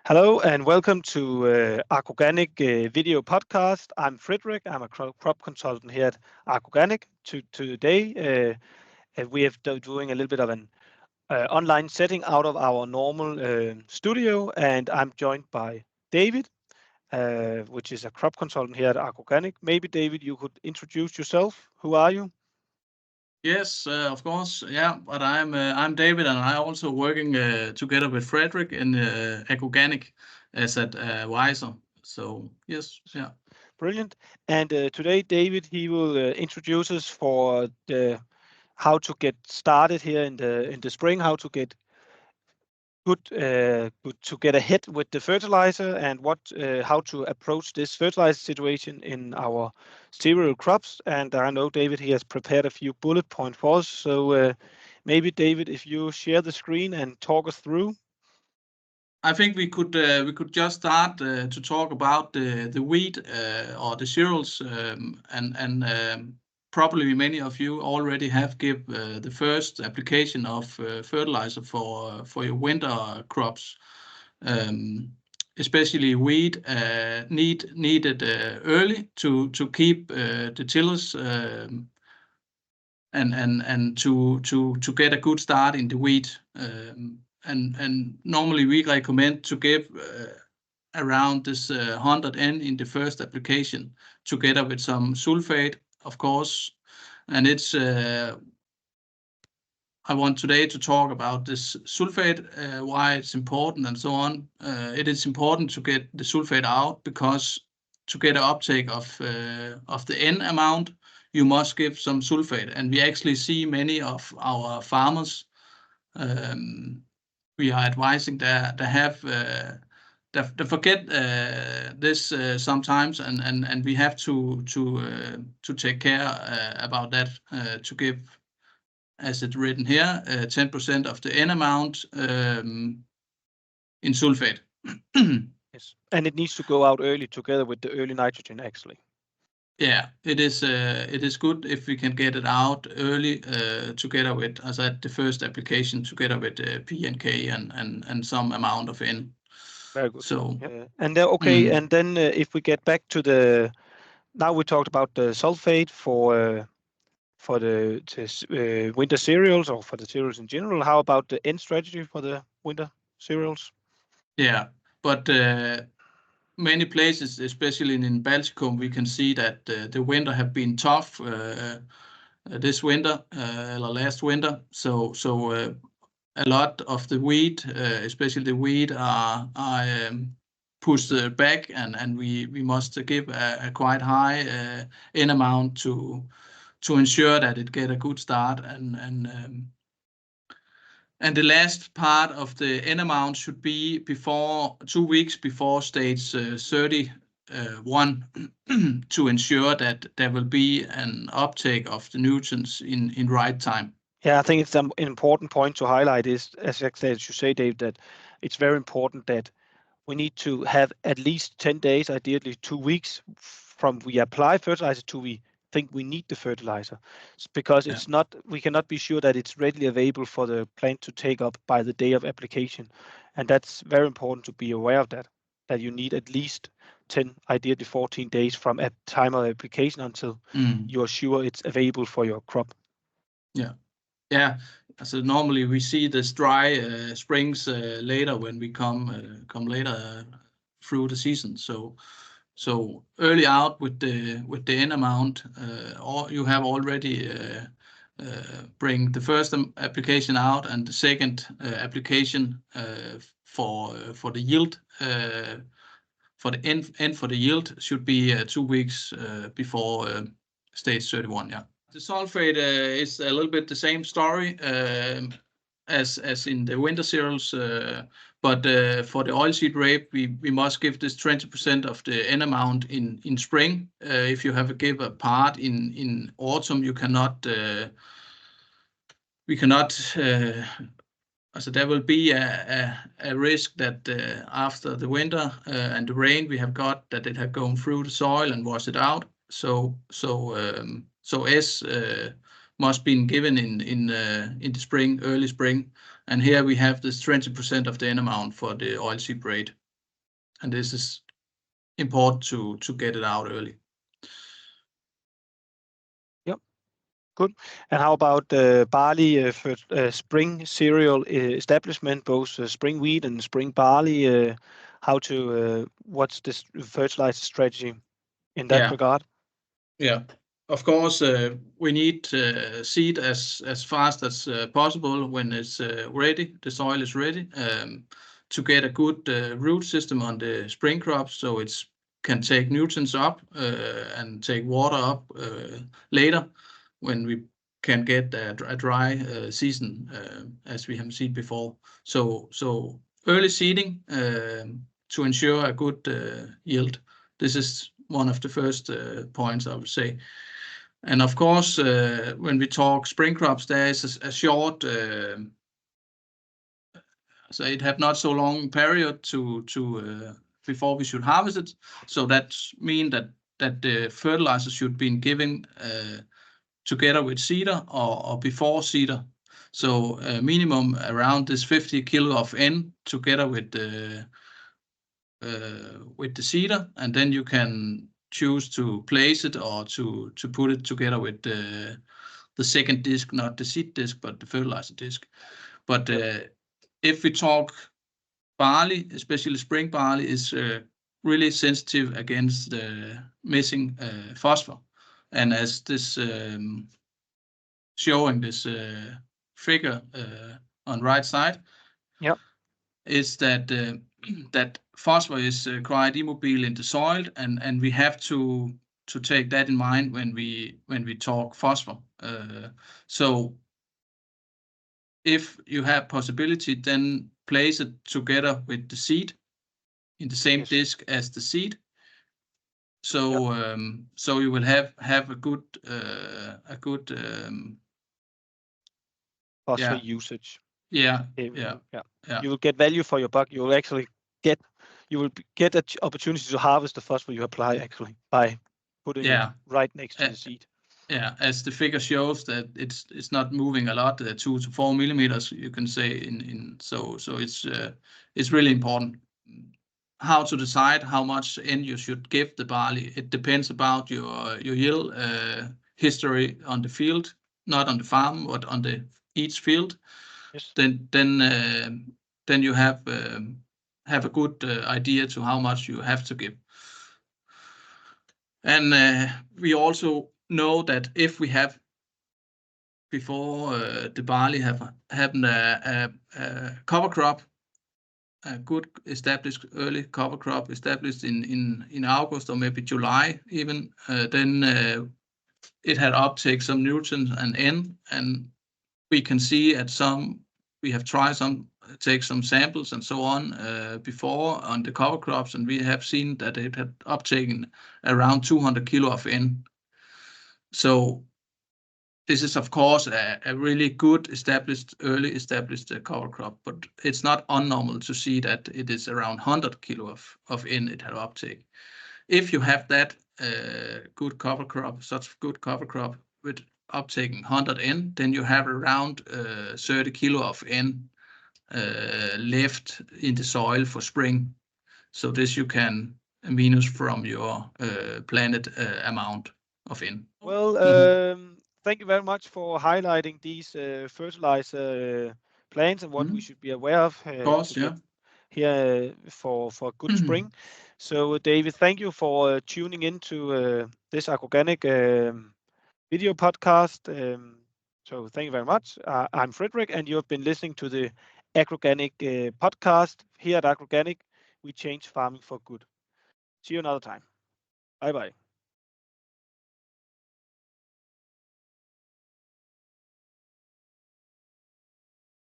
Hello and welcome to Organic video podcast. I'm Frederik. I'm a crop consultant here at Organic. Today, we have doing a little bit of an online setting out of our normal studio, and I'm joined by David, which is a crop consultant here at Organic. Maybe David, you could introduce yourself. Who are you? Yes, of course. Yeah, but I'm David, and I'm also working together with Frederik in Organic as an advisor. So yes, yeah. Brilliant. And today, David, he will introduce us for the how to get started here in the spring, how to get good to get ahead with the fertilizer and how to approach this fertilizer situation in our cereal crops. And I know David he has prepared a few bullet points for us. So maybe David, if you share the screen and talk us through. I think we could just start to talk about the wheat or the cereals, and probably many of you already have give the first application of fertilizer for your winter crops. Especially wheat needed early to keep the tillers and to get a good start in the wheat. And normally we recommend to give around this 100 N in the first application, together with some sulfate, of course. And it's I want today to talk about this sulfate, why it's important and so on. It is important to get the sulfate out because to get an uptake of the N amount, you must give some sulfate. And we actually see many of our farmers we are advising that they have they forget this sometimes, and we have to take care about that to give, as it's written here, 10% of the N amount in sulfate. Yes, and it needs to go out early together with the early nitrogen, actually. Yeah, it is good if we can get it out early together with, as I said, the first application together with P and K and some amount of N. Very good. So and and then if we get back to now we talked about the sulfate for the winter cereals or for the cereals in general. How about the N strategy for the winter cereals? Yeah, but many places, especially in Baltikum, we can see that the winter have been tough this winter or last winter. So a lot of the wheat, especially the wheat, are pushed back, and we must give a quite high N amount to ensure that it get a good start, and the last part of the N amount should be before 2 weeks before stage 31 to ensure that there will be an uptake of the nutrients in right time. Yeah, I think it's an important point to highlight is, as you say, Dave, that it's very important that we need to have at least 10 days, ideally 2 weeks from we apply fertilizer to we think we need the fertilizer, because it's not, we cannot be sure that it's readily available for the plant to take up by the day of application. And that's very important to be aware of that you need at least 10, ideally 14 days from a time of application until you're sure it's available for your crop. Yeah. So normally we see this dry springs later when we come later through the season. So early out with the N amount, or you have already bring the first application out, and the second application for the yield for the N for the yield should be 2 weeks before stage 31. Yeah. The sulfate is a little bit the same story as in the winter cereals, but for the oilseed rape, we must give this 20% of the N amount in spring. If you have give a part in autumn, you cannot. We cannot. So there will be a risk that after the winter and the rain we have got, that it have gone through the soil and wash it out. So S must be given in the spring, early spring, and here we have this 20% of the N amount for the oilseed braid. and this is important to get it out early. Yep, good. And how about barley for spring cereal establishment, both spring wheat and spring barley? What's this fertilizer strategy in that regard? Yeah, of course, we need seed as fast as possible when it's ready, the soil is ready, to get a good root system on the spring crops, so it can take nutrients up and take water up later when we can get a dry season as we have seen before. So early seeding to ensure a good yield. This is one of the first points I would say. And of course, when we talk spring crops, there is a short, so it have not so long period to before we should harvest it. So that means that the fertilizer should be given together with seeder or before seeder. So minimum around this 50 kilo of N together with the seeder, and then you can choose to place it or to put it together with the second disc, not the seed disc, but the fertilizer disc. But if we talk barley, especially spring barley, is really sensitive against missing phosphor. And as this showing this figure on right side, is that that phosphor is quite immobile in the soil, and we have to take that in mind when we talk phosphor. So if you have possibility, then place it together with the seed in the same disc as the seed. So so you will have a good phosphor usage. Yeah. You will get value for your buck. You will actually get an opportunity to harvest the phosphor you apply actually by putting it right next to the seed. Yeah, as the figure shows that it's not moving a lot, 2 to 4 millimeters, you can say so it's really important. How to decide how much N you should give the barley? It depends about your yield history on the field, not on the farm, but on each field. Yes. Then you have a good idea to how much you have to give. And we also know that if we have before the barley have a cover crop, a good established early cover crop established in August or maybe July even, then it had uptake some nutrients and N, and we can see we have tried take some samples and so on before on the cover crops, and we have seen that it had uptaken around 200 kilo of N. So this is of course a really good early established cover crop, but it's not unnormal to see that it is around 100 kilo of N it had uptake. If you have that good cover crop, such good cover crop with uptaking 100 N, then you have around 30 kilo of N left in the soil for spring. So this you can minus from your planted amount of N. Well, thank you very much for highlighting these fertilizer plans and what we should be aware of, here for a good spring. So David, thank you for tuning into this Agrorganic video podcast. So thank you very much. I'm Frederik, and you have been listening to the Agrorganic podcast. Here at Agrorganic, we change farming for good. See you another time. Bye bye.